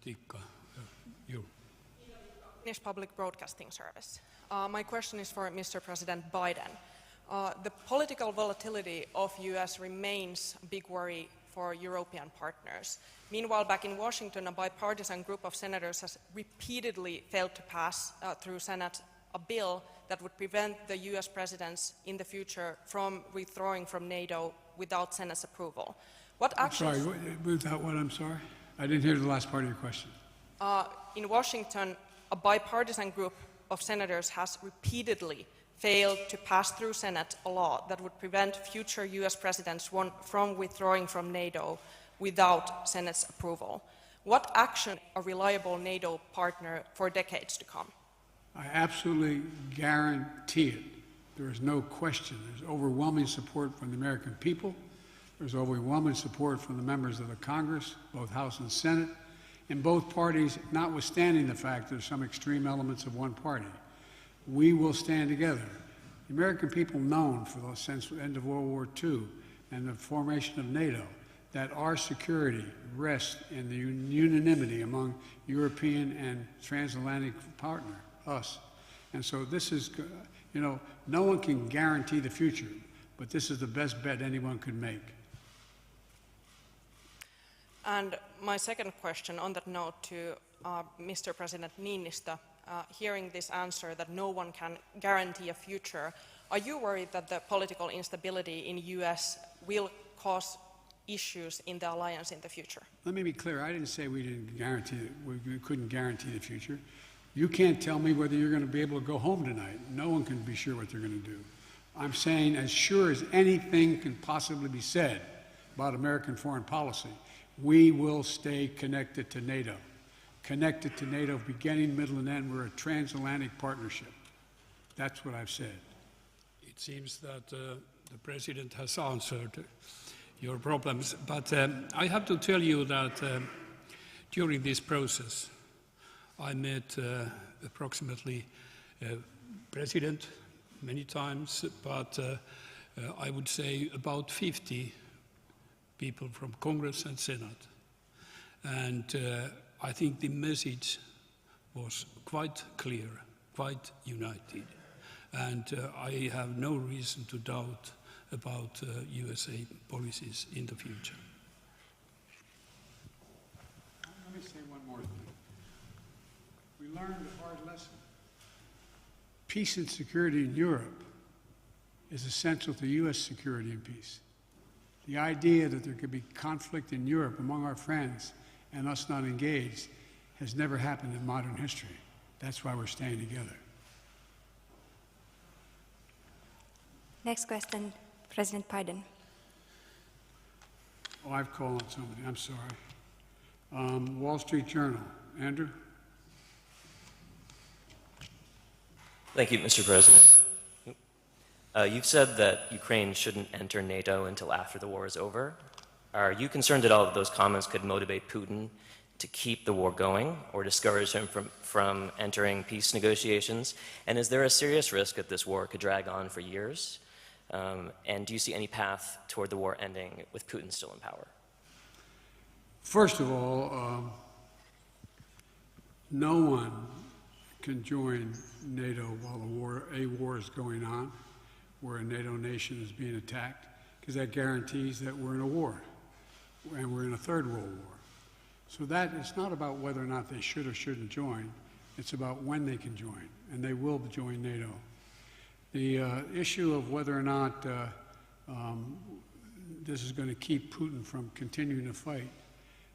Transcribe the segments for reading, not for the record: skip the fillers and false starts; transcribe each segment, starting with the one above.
Tikka, you. Finnish Public Broadcasting Service. My question is for Mr. President Biden. The political volatility of US remains a big worry for European partners. Meanwhile, back in Washington, a bipartisan group of senators has repeatedly failed to pass through Senate a bill that would prevent the US presidents in the future from withdrawing from NATO without Senate's approval. What actions... Sorry, without what? I'm sorry? I didn't hear the last part of your question. In Washington, a bipartisan group of senators has repeatedly failed to pass through Senate a law that would prevent future US presidents from withdrawing from NATO without Senate's approval. What action a reliable NATO partner for decades to come? I absolutely guarantee it. There is no question. There's overwhelming support from the American people. There's overwhelming support from the members of the Congress, both House and Senate, in both parties, notwithstanding the fact there's some extreme elements of one party. We will stand together. The American people known since the end of World War II and the formation of NATO that our security rests in the unanimity among European and transatlantic partner, us. And so this is, no one can guarantee the future, but this is the best bet anyone could make. And my second question on that note to Mr. President Niinistö, hearing this answer that no one can guarantee a future, are you worried that the political instability in the US will cause issues in the alliance in the future? Let me be clear. I didn't say we couldn't guarantee the future. You can't tell me whether you're going to be able to go home tonight. No one can be sure what they're going to do. I'm saying as sure as anything can possibly be said about American foreign policy, we will stay connected to NATO. Connected to NATO, beginning, middle, and end. We're a transatlantic partnership. That's what I've said. It seems that the President has answered your problems, but I have to tell you that during this process, I met approximately President many times, but I would say about 50 people from Congress and Senate. And I think the message was quite clear, quite united. And I have no reason to doubt about USA policies in the future. Let me say one more thing. We learned a hard lesson. Peace and security in Europe is essential to U.S. security and peace. The idea that there could be conflict in Europe among our friends and us not engaged has never happened in modern history. That's why we're staying together. Next question, President Biden. Oh, I've called on somebody. I'm sorry. Wall Street Journal. Andrew? Thank you, Mr. President. You've said that Ukraine shouldn't enter NATO until after the war is over. Are you concerned at all that those comments could motivate Putin to keep the war going or discourage him from entering peace negotiations? And is there a serious risk that this war could drag on for years? And do you see any path toward the war ending with Putin still in power? First of all, no one can join NATO while a war is going on, where a NATO nation is being attacked, because that guarantees that we're in a war, and we're in a third world war. So that it's not about whether or not they should or shouldn't join, it's about when they can join, and they will join NATO. The issue of whether or not this is going to keep Putin from continuing to fight,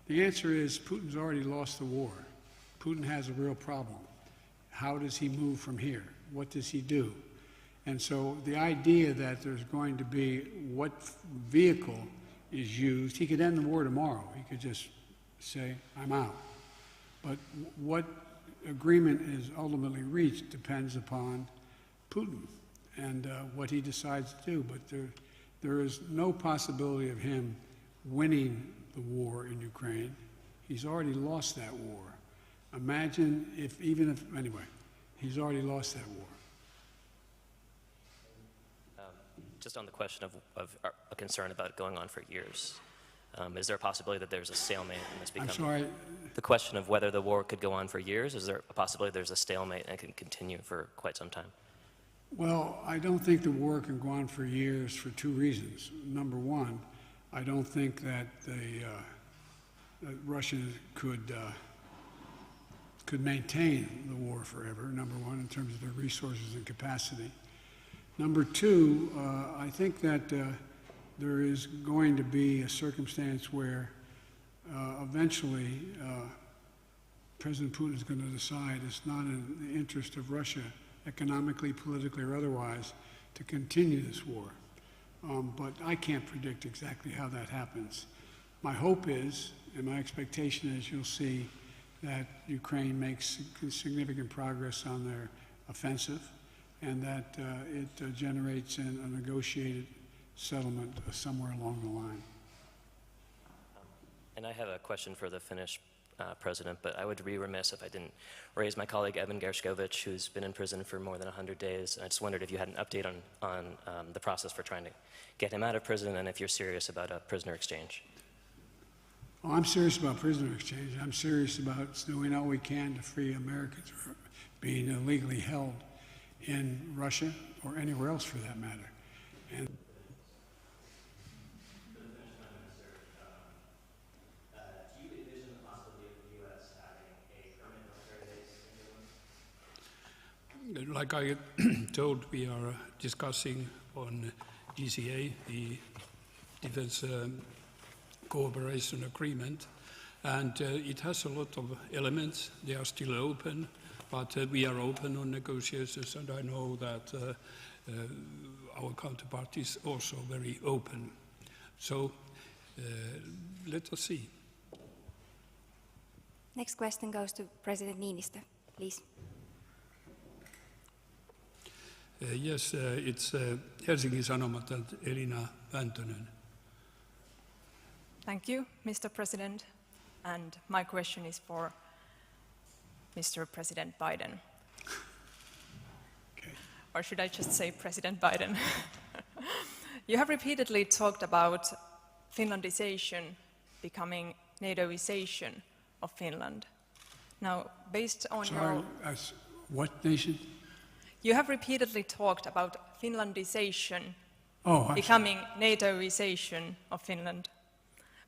the answer is Putin's already lost the war. Putin has a real problem. How does he move from here? What does he do? And so the idea that there's going to be what vehicle is used, he could end the war tomorrow. He could just say, I'm out. But what agreement is ultimately reached depends upon Putin and what he decides to do. But there is no possibility of him winning the war in Ukraine. He's already lost that war. Imagine anyway, he's already lost that war. Just on the question of a concern about it going on for years. Is there a possibility that there's a stalemate and this I'm becomes sorry, the question of whether the war could go on for years? Is there a possibility there's a stalemate and it can continue for quite some time? well, I don't think the war can go on for years for two reasons. Number one, I don't think that that Russia could maintain the war forever, number one, in terms of their resources and capacity. Number two, I think that there is going to be a circumstance where eventually President Putin is going to decide it's not in the interest of Russia, economically, politically, or otherwise, to continue this war. But I can't predict exactly how that happens. My hope is, and my expectation is, you'll see that Ukraine makes significant progress on their offensive, and that it generates a negotiated settlement somewhere along the line. And I have a question for the Finnish president, but I would be remiss if I didn't raise my colleague Evan Gershkovich, who's been in prison for more than 100 days. And I just wondered if you had an update on the process for trying to get him out of prison, and if you're serious about a prisoner exchange. Well, I'm serious about prisoner exchange. I'm serious about doing all we can to free Americans who are being illegally held in Russia or anywhere else for that matter. And Do you envision the possibility of the U.S. having a permanent military base in Finland? Like I told, we are discussing on DCA, the Defense Cooperation Agreement, and it has a lot of elements. They are still open, but we are open on negotiations, and I know that our counterpart is also very open. So let us see. Next question goes to President Niinistö, please. Yes, it's Helsingin Sanomat and Elina Väntönen. Thank you, Mr. President. And my question is for Mr. President Biden. okay. Or should I just say President Biden? You have repeatedly talked about Finlandization becoming NATOization of Finland. Now, based on Sorry, what nation? You have repeatedly talked about Finlandization Oh, becoming NATOization of Finland.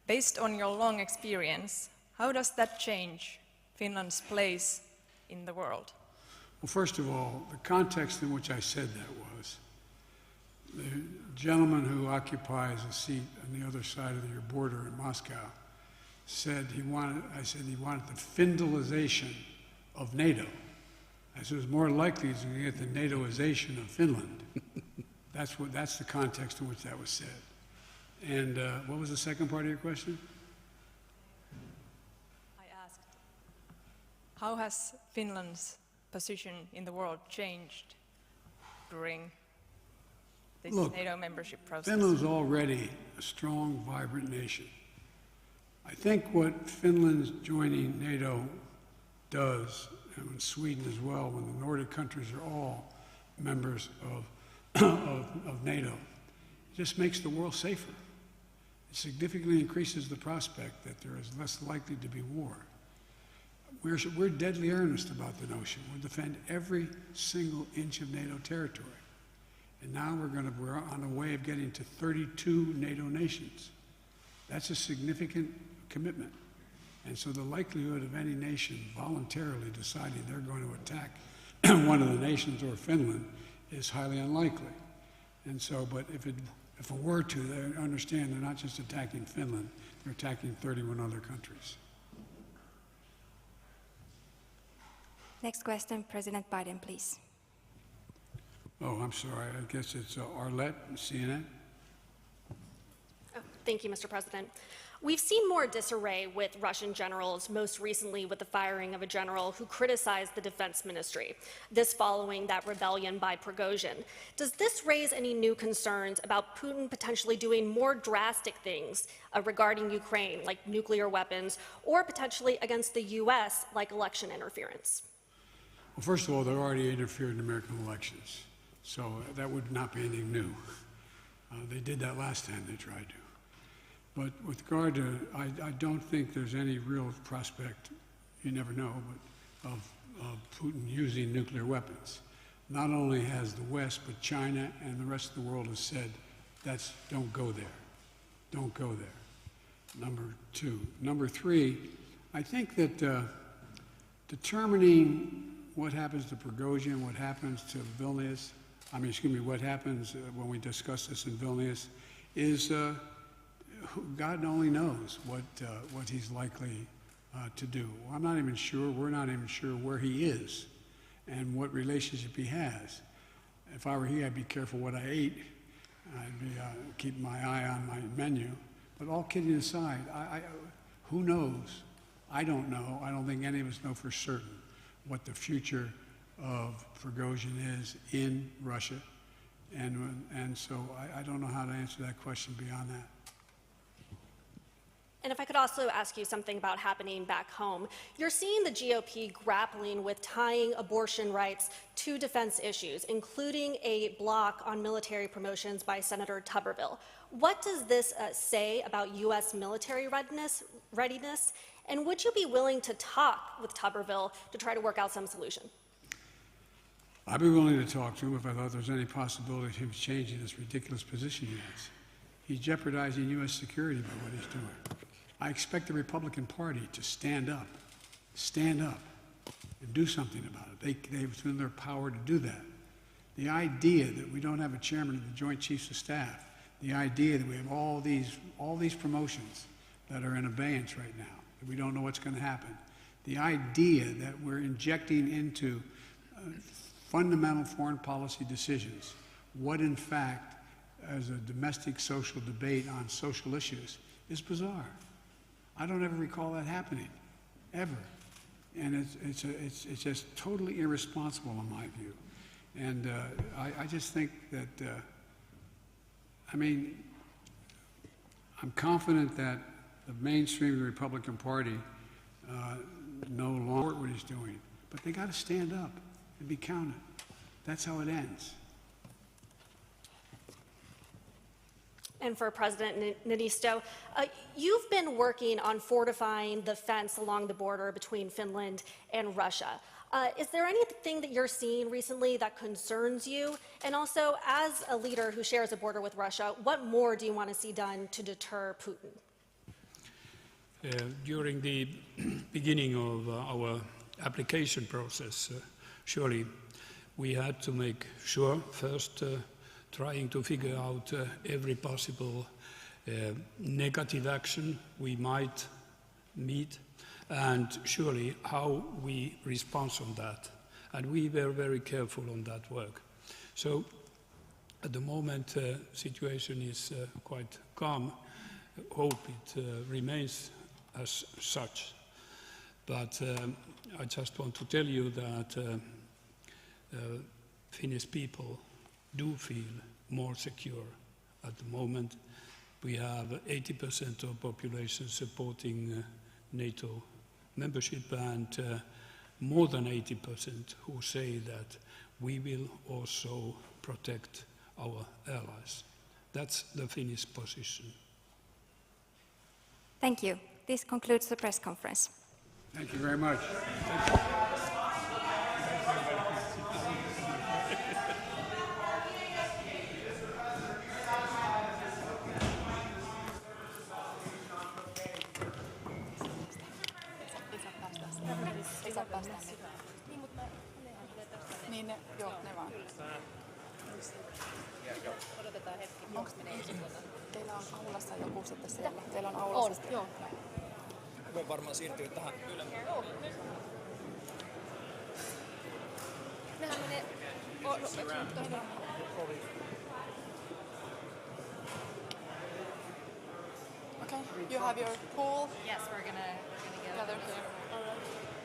Based on your long experience, how does that change Finland's place in the world? well, first of all, the context in which I said that was the gentleman who occupies a seat on the other side of your border in Moscow said I said he wanted the Findalization of NATO. I said it was more likely he's going to get the NATOization of Finland. That's the context in which that was said. And what was the second part of your question? I asked, how has Finland's position in the world changed during this Look, NATO membership process? Finland's already a strong, vibrant nation. I think what Finland's joining NATO does, and Sweden as well, when the Nordic countries are all members of NATO, it just makes the world safer. It significantly increases the prospect that there is less likely to be war. We're deadly earnest about the notion. We'll defend every single inch of NATO territory. And now we're on a way of getting to 32 NATO nations. That's a significant commitment. And so the likelihood of any nation voluntarily deciding they're going to attack one of the nations or Finland is highly unlikely. And so, but if it were to, they understand they're not just attacking Finland, they're attacking 31 other countries. Next question, President Biden, please. Oh, I'm sorry. I guess it's Arlette, CNN. Oh, thank you, Mr. President. We've seen more disarray with Russian generals, most recently with the firing of a general who criticized the defense ministry, this following that rebellion by Prigozhin. Does this raise any new concerns about Putin potentially doing more drastic things regarding Ukraine, like nuclear weapons, or potentially against the U.S., like election interference? Well, first of all, they're already interfered in American elections, so that would not be anything new. They did that last time they tried to. But with regard to, I don't think there's any real prospect, you never know, but of Putin using nuclear weapons. Not only has the West, but China and the rest of the world has said, don't go there. Don't go there. Number two. Number three, I think that determining what happens to Prigozhin, what happens to Vilnius, what happens when we discuss this in Vilnius, is God only knows what he's likely to do. I'm not even sure, we're not even sure where he is and what relationship he has. If I were he, I'd be careful what I ate. I'd be keep my eye on my menu. But all kidding aside, who knows? I don't know. I don't think any of us know for certain what the future of Prigozhin is in Russia. And so I don't know how to answer that question beyond that. And if I could also ask you something about happening back home. You're seeing the GOP grappling with tying abortion rights to defense issues, including a block on military promotions by Senator Tuberville. What does this say about U.S. military readiness? And would you be willing to talk with Tuberville to try to work out some solution? I'd be willing to talk to him if I thought there was any possibility of him changing this ridiculous position he has. He's jeopardizing U.S. security by what he's doing. I expect the Republican Party to stand up, and do something about it. They've within their power to do that. The idea that we don't have a chairman of the Joint Chiefs of Staff, the idea that we have all these promotions that are in abeyance right now, that we don't know what's going to happen, the idea that we're injecting into fundamental foreign policy decisions what, in fact, as a domestic social debate on social issues is bizarre. I don't ever recall that happening, ever. And it's just totally irresponsible in my view. And I just think that, I'm confident that the mainstream of the Republican Party no longer support what he's doing, but they got to stand up and be counted. That's how it ends. And for President Niinistö, you've been working on fortifying the fence along the border between Finland and Russia. Is there anything that you're seeing recently that concerns you? And also, as a leader who shares a border with Russia, what more do you want to see done to deter Putin? During the beginning of our application process, surely we had to make sure first trying to figure out every possible negative action we might meet, and surely how we respond on that. And we were very careful on that work. So at the moment, the situation is quite calm. Hope it remains as such. But I just want to tell you that Finnish people do feel more secure at the moment. We have 80% of population supporting NATO membership, and more than 80% who say that we will also protect our allies. That's the Finnish position. Thank you. This concludes the press conference. Thank you very much. Niin ne, joo, ne vaan. Odotetaan hetki. Onks teillä on aulassa joku sitten siellä? Teillä on aulassa? On, joo. Voin varmaan siirtyä tähän ylempään. Nehän menee... Okay, you have your pool? Yes, we're gonna gather here. All right.